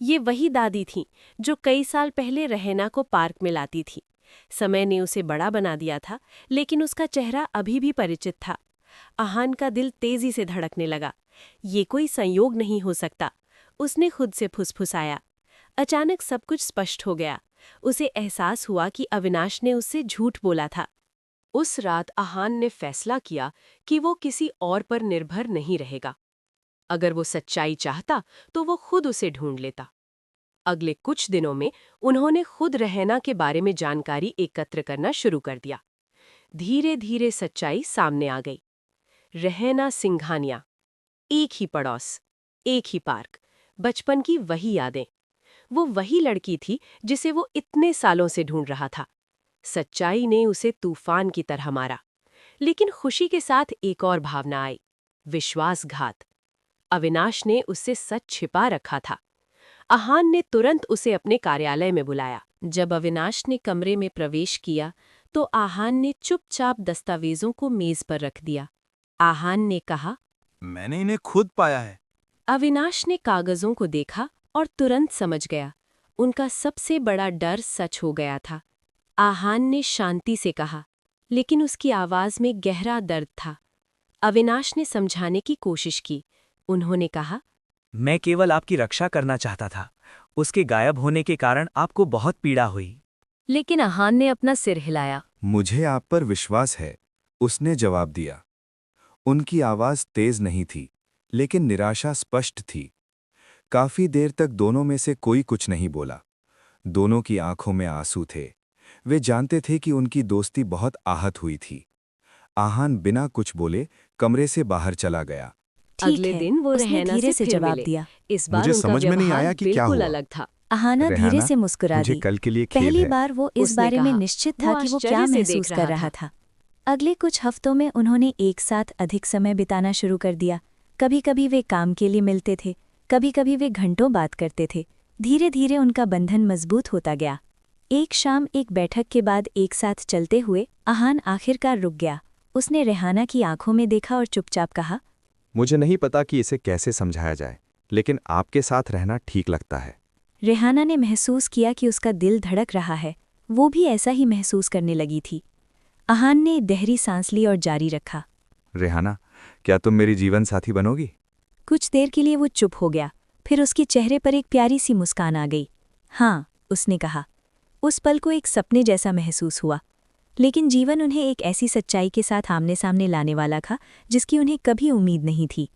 ये वही दादी थीं जो कई साल पहले रहना को पार्क में लाती थी। समय ने उसे बड़ा बना दिया था, लेकिन उसका चेहरा अभी भी परिचित था। आहान का दिल तेजी से धड़कने लगा। ये कोई संयोग नहीं हो सकता, उसने खुद से फुसफुसाया। अचानक सब कुछ स्पष्ट हो गया। उसे एहसास हुआ कि अविनाश ने उससे झूठ बोला था। उस रात आहान ने फैसला किया कि वो किसी और पर निर्भर नहीं रहेगा। अगर वो सच्चाई चाहता तो वो खुद उसे ढूंढ लेता। अगले कुछ दिनों में उन्होंने खुद रहना के बारे में जानकारी एकत्र करना शुरू कर दिया। धीरे धीरे सच्चाई सामने आ गई। रहना सिंघानिया, एक ही पड़ोस, एक ही पार्क, बचपन की वही यादें। वो वही लड़की थी जिसे वो इतने सालों से ढूंढ रहा था। सच्चाई ने उसे तूफान की तरह मारा, लेकिन खुशी के साथ एक और भावना आई, विश्वासघात। अविनाश ने उससे सच छिपा रखा था। आहान ने तुरंत उसे अपने कार्यालय में बुलाया। जब अविनाश ने कमरे में प्रवेश किया तो आहान ने चुपचाप दस्तावेजों को मेज पर रख दिया। आहान ने कहा, मैंने इन्हें खुद पाया है। अविनाश ने कागजों को देखा और तुरंत समझ गया, उनका सबसे बड़ा डर सच हो गया था। आहान ने शांति से कहा, लेकिन उसकी आवाज में गहरा दर्द था। अविनाश ने समझाने की कोशिश की। उन्होंने कहा, मैं केवल आपकी रक्षा करना चाहता था। उसके गायब होने के कारण आपको बहुत पीड़ा हुई। लेकिन आहान ने अपना सिर हिलाया। मुझे आप पर विश्वास है, उसने जवाब दिया। उनकी आवाज तेज नहीं थी, लेकिन निराशा स्पष्ट थी। काफी देर तक दोनों में से कोई कुछ नहीं बोला। दोनों की आंखों में आंसू थे। वे जानते थे कि उनकी दोस्ती बहुत आहत हुई थी। आहान बिना कुछ बोले कमरे से बाहर चला गया। अगले दिन वो उसने रहना धीरे से से फिर जवाब मिले। दिया। इस बार मुझे उनका समझ में नहीं व्यवहार आया कि क्या बिल्कुल हुआ। अलग था। अहाना धीरे रेहाना, से मुस्कुरा मुझे दी। कल के लिए खेद पहली है। बार वो इस उसने बारे में कहा। निश्चित वो था कि वो आश्चर्य क्या से देख महसूस रहा कर रहा था। था। अगले कुछ हफ्तों में उन्होंने एक साथ अधिक समय बिताना शुरू कर दिया। कभी कभी वे काम के लिए मिलते थे, कभी कभी वे घंटों बात करते थे। धीरे धीरे उनका बंधन मजबूत होता गया। एक शाम एक बैठक के बाद एक साथ चलते हुए आहान आखिरकार रुक गया। उसने रेहाना की आंखों में देखा और चुपचाप कहा, मुझे नहीं पता कि इसे कैसे समझाया जाए, लेकिन आपके साथ रहना ठीक लगता है। रेहाना ने महसूस किया कि उसका दिल धड़क रहा है। वो भी ऐसा ही महसूस करने लगी थी। आहान ने गहरी सांस ली और जारी रखा, रेहाना, क्या तुम मेरी जीवन साथी बनोगी? कुछ देर के लिए वो चुप हो गया। फिर उसके चेहरे पर एक प्यारी सी मुस्कान आ गई। हाँ, उसने कहा। उस पल को एक सपने जैसा महसूस हुआ, लेकिन जीवन उन्हें एक ऐसी सच्चाई के साथ आमने सामने लाने वाला था जिसकी उन्हें कभी उम्मीद नहीं थी।